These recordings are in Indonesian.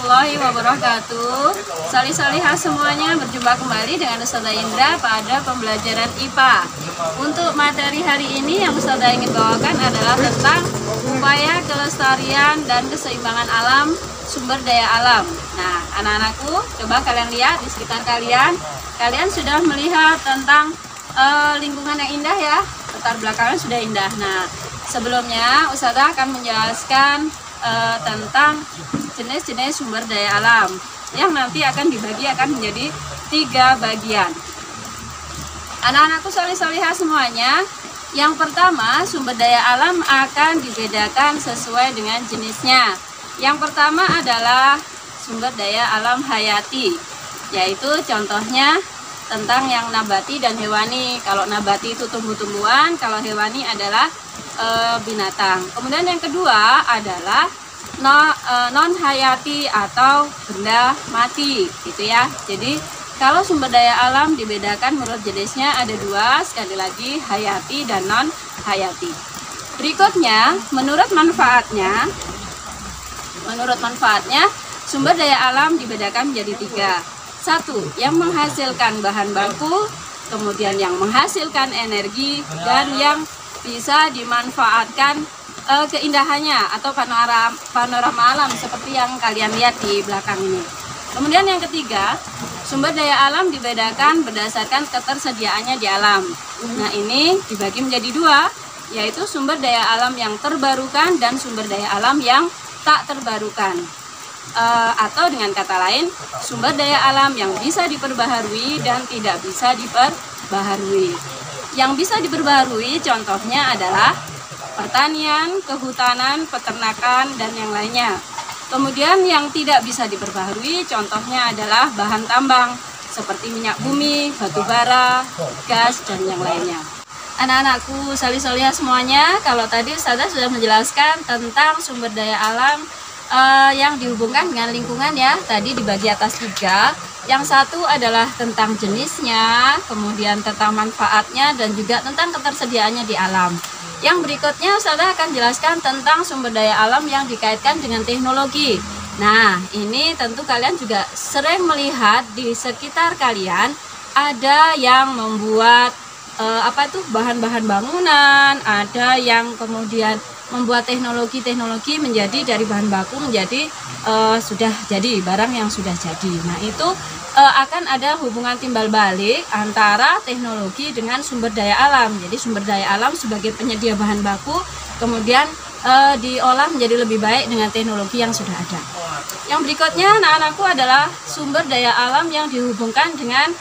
warahmatullahi wabarakatuh. Salih-salihah semuanya, berjumpa kembali dengan Ustazah Indra pada pembelajaran IPA. Untuk materi hari ini yang Ustazah ingin bawakan adalah tentang upaya kelestarian dan keseimbangan alam, sumber daya alam. Nah, anak-anakku, coba kalian lihat di sekitar kalian. Kalian sudah melihat tentang lingkungan yang indah ya, latar belakangnya sudah indah. Nah, sebelumnya Ustazah akan menjelaskan tentang jenis-jenis sumber daya alam yang nanti akan menjadi 3 bagian. Anak-anakku salih-salihah semuanya, yang pertama sumber daya alam akan dibedakan sesuai dengan jenisnya. Yang pertama adalah sumber daya alam hayati, yaitu contohnya tentang yang nabati dan hewani. Kalau nabati itu tumbuh-tumbuhan, kalau hewani adalah binatang. Kemudian yang kedua adalah non hayati atau benda mati, gitu ya. Jadi kalau sumber daya alam dibedakan menurut jenisnya ada 2, sekali lagi hayati dan non hayati. Berikutnya menurut manfaatnya sumber daya alam dibedakan menjadi 3. 1 yang menghasilkan bahan baku, kemudian yang menghasilkan energi, dan yang bisa dimanfaatkan keindahannya atau panorama alam seperti yang kalian lihat di belakang ini. Kemudian yang ketiga, sumber daya alam dibedakan berdasarkan ketersediaannya di alam. Nah, ini dibagi menjadi 2, yaitu sumber daya alam yang terbarukan dan sumber daya alam yang tak terbarukan. Atau dengan kata lain, sumber daya alam yang bisa diperbaharui dan tidak bisa diperbaharui. Yang bisa diperbaharui contohnya adalah pertanian, kehutanan, peternakan, dan yang lainnya. Kemudian yang tidak bisa diperbaharui contohnya adalah bahan tambang seperti minyak bumi, batu bara, gas, dan yang lainnya. Anak-anakku salih-salihah semuanya, kalau tadi Ustazah sudah menjelaskan tentang sumber daya alam yang dihubungkan dengan lingkungan ya, tadi dibagi atas 3. Yang satu adalah tentang jenisnya, kemudian tentang manfaatnya, dan juga tentang ketersediaannya di alam. Yang berikutnya Ustazah akan jelaskan tentang sumber daya alam yang dikaitkan dengan teknologi. Nah, ini tentu kalian juga sering melihat di sekitar kalian ada yang membuat bahan-bahan bangunan, ada yang kemudian membuat teknologi menjadi dari bahan baku menjadi sudah jadi barang yang sudah jadi. Nah, itu akan ada hubungan timbal balik antara teknologi dengan sumber daya alam. Jadi sumber daya alam sebagai penyedia bahan baku kemudian diolah menjadi lebih baik dengan teknologi yang sudah ada. Yang berikutnya anak-anakku adalah sumber daya alam yang dihubungkan dengan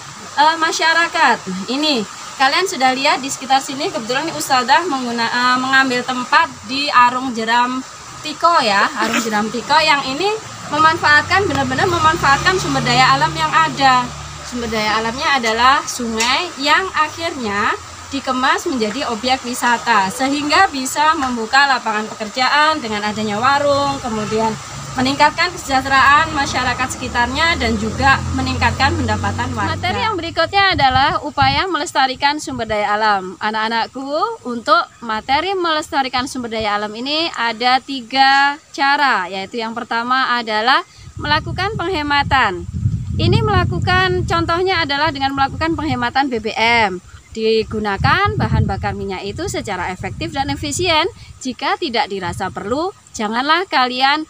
masyarakat. Nah, ini kalian sudah lihat di sekitar sini, kebetulan Ustazah mengambil tempat di Arung Jeram Tiko ya, Arung Jeram Tiko yang ini benar-benar memanfaatkan sumber daya alam yang ada. Sumber daya alamnya adalah sungai yang akhirnya dikemas menjadi objek wisata sehingga bisa membuka lapangan pekerjaan dengan adanya warung, kemudian meningkatkan kesejahteraan masyarakat sekitarnya dan juga meningkatkan pendapatan warga. Materi yang berikutnya adalah upaya melestarikan sumber daya alam. Anak-anakku, untuk materi melestarikan sumber daya alam ini ada 3 cara, yaitu yang pertama adalah melakukan penghematan. Ini contohnya adalah dengan melakukan penghematan BBM. Digunakan bahan bakar minyak itu secara efektif dan efisien. Jika tidak dirasa perlu, janganlah kalian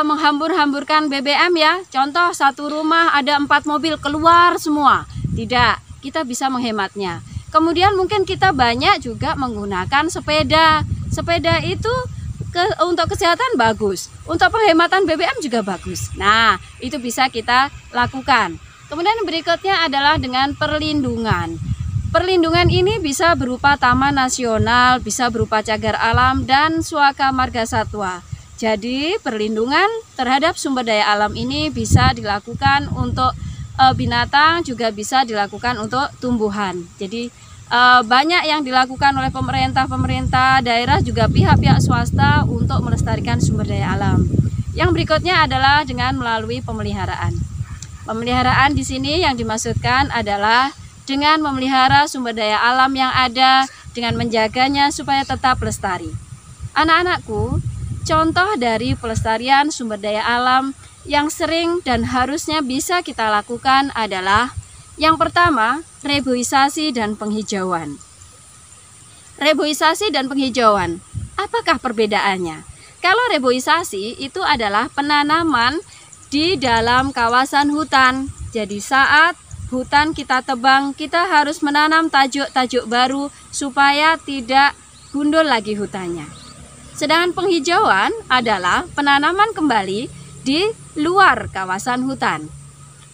menghambur-hamburkan BBM ya. Contoh, satu rumah ada 4 mobil keluar semua. Tidak, kita bisa menghematnya. Kemudian mungkin kita banyak juga menggunakan sepeda. Sepeda itu untuk kesehatan bagus, untuk penghematan BBM juga bagus. Nah, itu bisa kita lakukan. Kemudian berikutnya adalah dengan perlindungan. Perlindungan ini bisa berupa taman nasional, bisa berupa cagar alam, dan suaka marga satwa. Jadi perlindungan terhadap sumber daya alam ini bisa dilakukan untuk binatang, juga bisa dilakukan untuk tumbuhan. Jadi banyak yang dilakukan oleh pemerintah daerah, juga pihak-pihak swasta untuk melestarikan sumber daya alam. Yang berikutnya adalah dengan melalui pemeliharaan. Pemeliharaan di sini yang dimaksudkan adalah dengan memelihara sumber daya alam yang ada, dengan menjaganya supaya tetap lestari. Anak-anakku, contoh dari pelestarian sumber daya alam yang sering dan harusnya bisa kita lakukan adalah yang pertama, reboisasi dan penghijauan. Reboisasi dan penghijauan, apakah perbedaannya? Kalau reboisasi itu adalah penanaman di dalam kawasan hutan. Jadi saat hutan kita tebang, kita harus menanam tajuk-tajuk baru supaya tidak gundul lagi hutannya. Sedangkan penghijauan adalah penanaman kembali di luar kawasan hutan.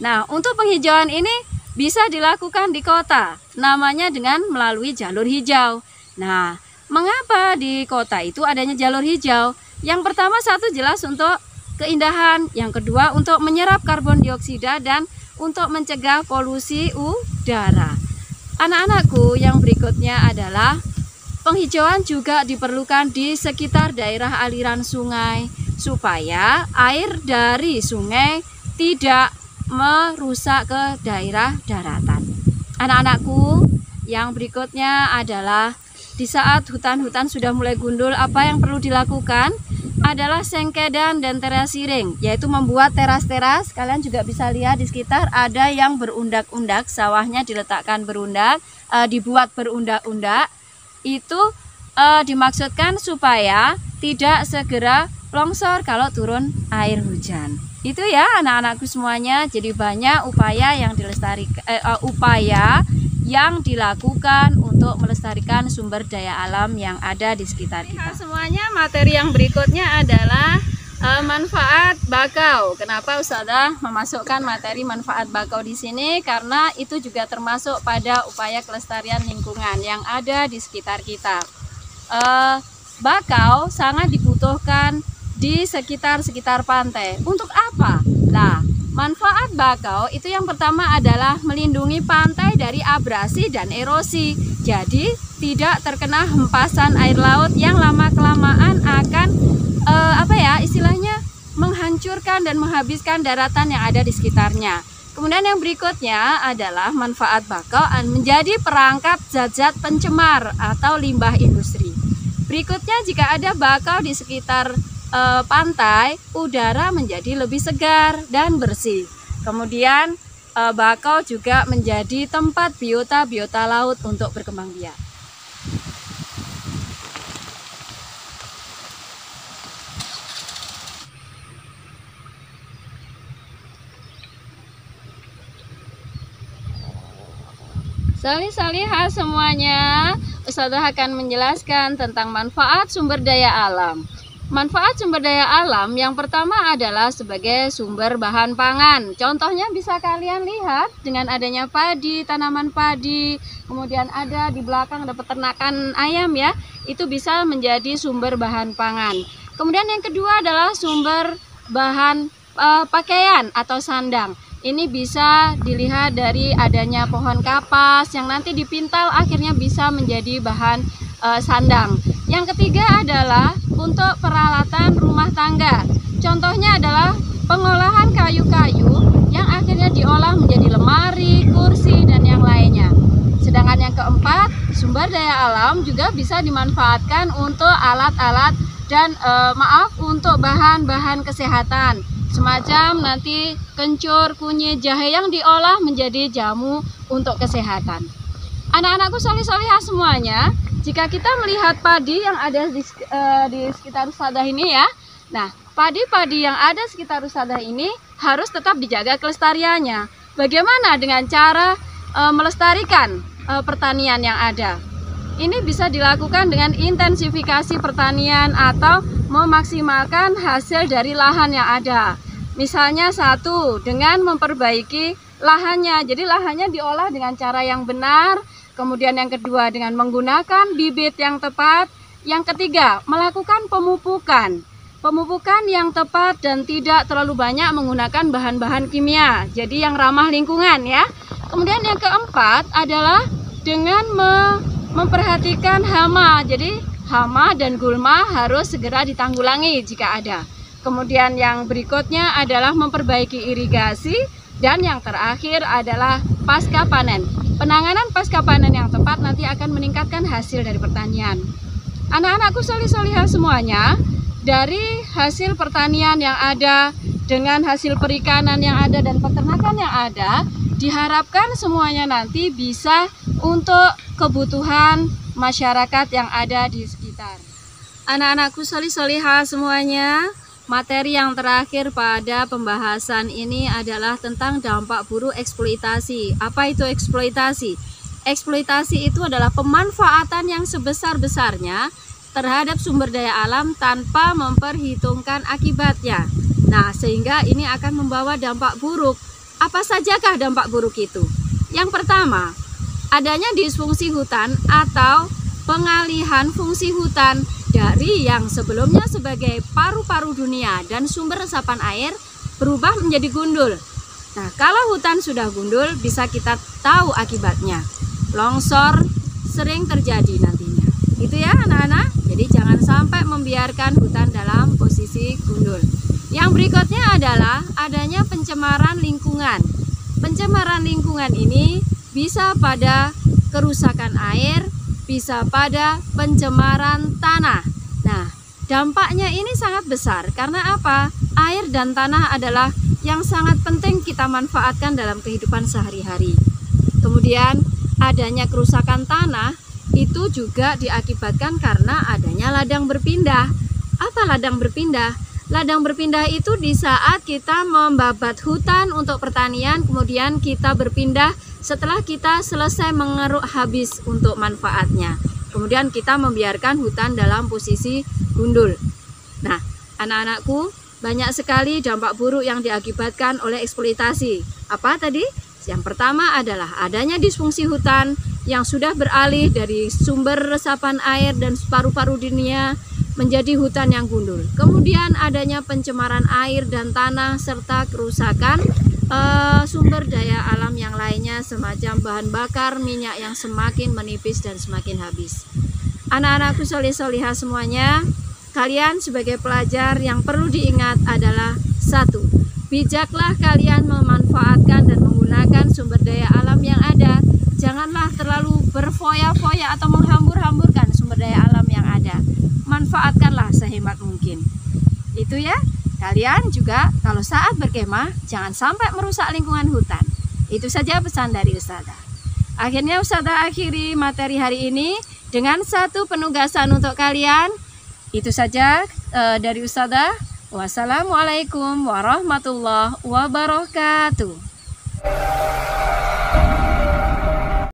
Nah, untuk penghijauan ini bisa dilakukan di kota, namanya dengan melalui jalur hijau. Nah, mengapa di kota itu adanya jalur hijau? Yang pertama, satu jelas untuk keindahan, yang kedua untuk menyerap karbon dioksida dan untuk mencegah polusi udara. Anak-anakku, yang berikutnya adalah penghijauan juga diperlukan di sekitar daerah aliran sungai supaya air dari sungai tidak merusak ke daerah daratan. Anak-anakku, yang berikutnya adalah di saat hutan-hutan sudah mulai gundul, apa yang perlu dilakukan adalah sengkedan dan terasiring, yaitu membuat teras-teras. Kalian juga bisa lihat di sekitar ada yang berundak-undak, sawahnya diletakkan berundak, dibuat berundak-undak. Itu dimaksudkan supaya tidak segera longsor kalau turun air hujan. Itu ya anak-anakku semuanya. Jadi banyak upaya yang dilakukan untuk melestarikan sumber daya alam yang ada di sekitar kita. Semuanya, materi yang berikutnya adalah manfaat bakau. Kenapa Ustazah memasukkan materi manfaat bakau di sini? Karena itu juga termasuk pada upaya kelestarian lingkungan yang ada di sekitar kita. Bakau sangat dibutuhkan di sekitar pantai. Untuk apa? Nah, manfaat bakau itu yang pertama adalah melindungi pantai dari abrasi dan erosi. Jadi tidak terkena hempasan air laut yang lama-kelamaan akan istilahnya menghancurkan dan menghabiskan daratan yang ada di sekitarnya. Kemudian yang berikutnya adalah manfaat bakau menjadi perangkap zat-zat pencemar atau limbah industri. Berikutnya, jika ada bakau di sekitar pantai, udara menjadi lebih segar dan bersih. Kemudian bakau juga menjadi tempat biota laut untuk berkembang biak. Salih-salihah semuanya, Ustazah akan menjelaskan tentang manfaat sumber daya alam. Manfaat sumber daya alam yang pertama adalah sebagai sumber bahan pangan. Contohnya bisa kalian lihat dengan adanya padi, tanaman padi, kemudian ada di belakang ada peternakan ayam ya, itu bisa menjadi sumber bahan pangan. Kemudian yang kedua adalah sumber bahan pakaian atau sandang. Ini bisa dilihat dari adanya pohon kapas yang nanti dipintal akhirnya bisa menjadi bahan sandang. Yang ketiga adalah untuk peralatan rumah tangga. Contohnya adalah pengolahan kayu-kayu yang akhirnya diolah menjadi lemari, kursi, dan yang lainnya. Sedangkan yang keempat, sumber daya alam juga bisa dimanfaatkan untuk alat-alat dan untuk bahan-bahan kesehatan. Semacam nanti kencur, kunyit, jahe yang diolah menjadi jamu untuk kesehatan. Anak-anakku salih-salihah semuanya, jika kita melihat padi yang ada di sekitar Ustazah ini ya, nah padi-padi yang ada di sekitar Ustazah ini harus tetap dijaga kelestariannya. Bagaimana dengan cara melestarikan pertanian yang ada? Ini bisa dilakukan dengan intensifikasi pertanian atau memaksimalkan hasil dari lahan yang ada. Misalnya satu, dengan memperbaiki lahannya. Jadi lahannya diolah dengan cara yang benar. Kemudian yang kedua dengan menggunakan bibit yang tepat. Yang ketiga, melakukan pemupukan. Pemupukan yang tepat dan tidak terlalu banyak menggunakan bahan-bahan kimia. Jadi yang ramah lingkungan ya. Kemudian yang keempat adalah dengan memperhatikan hama. Jadi hama dan gulma harus segera ditanggulangi jika ada. Kemudian yang berikutnya adalah memperbaiki irigasi. Dan yang terakhir adalah pasca panen. Penanganan pasca panen yang tepat nanti akan meningkatkan hasil dari pertanian. Anak-anakku salih-salihah semuanya, dari hasil pertanian yang ada dengan hasil perikanan yang ada dan peternakan yang ada, diharapkan semuanya nanti bisa untuk kebutuhan masyarakat yang ada di sekitar. Anak-anakku solih-solihah semuanya, materi yang terakhir pada pembahasan ini adalah tentang dampak buruk eksploitasi. Apa itu eksploitasi? Eksploitasi itu adalah pemanfaatan yang sebesar-besarnya terhadap sumber daya alam tanpa memperhitungkan akibatnya. Nah, sehingga ini akan membawa dampak buruk. Apa sajakah dampak buruk itu? Yang pertama, adanya disfungsi hutan atau pengalihan fungsi hutan dari yang sebelumnya sebagai paru-paru dunia dan sumber resapan air berubah menjadi gundul. Nah, kalau hutan sudah gundul, bisa kita tahu akibatnya. Longsor sering terjadi nantinya. Itu ya anak-anak. Jadi jangan sampai membiarkan hutan dalam posisi gundul. Yang berikutnya adalah adanya pencemaran lingkungan. Pencemaran lingkungan ini bisa pada kerusakan air, bisa pada pencemaran tanah. Nah, dampaknya ini sangat besar karena apa? Air dan tanah adalah yang sangat penting kita manfaatkan dalam kehidupan sehari-hari. Kemudian adanya kerusakan tanah itu juga diakibatkan karena adanya ladang berpindah. Apa ladang berpindah? Ladang berpindah itu di saat kita membabat hutan untuk pertanian, kemudian kita berpindah setelah kita selesai mengeruk habis untuk manfaatnya. Kemudian kita membiarkan hutan dalam posisi gundul. Nah, anak-anakku, banyak sekali dampak buruk yang diakibatkan oleh eksploitasi. Apa tadi? Yang pertama adalah adanya disfungsi hutan yang sudah beralih dari sumber resapan air dan paru-paru dunia menjadi hutan yang gundul. Kemudian adanya pencemaran air dan tanah serta kerusakan sumber daya alam yang lainnya semacam bahan bakar minyak yang semakin menipis dan semakin habis. Anak-anakku solih-solihah semuanya, kalian sebagai pelajar yang perlu diingat adalah 1. Bijaklah kalian memanfaatkan dan menggunakan sumber daya alam yang ada. Janganlah terlalu berfoya-foya atau menghambur-hamburkan sumber daya alam yang ada. Manfaatkanlah sehemat mungkin. Itu ya. Kalian juga kalau saat berkemah jangan sampai merusak lingkungan hutan. Itu saja pesan dari Ustazah. Akhirnya Ustazah akhiri materi hari ini dengan satu penugasan untuk kalian. Itu saja dari Ustazah. Wassalamualaikum warahmatullahi wabarakatuh.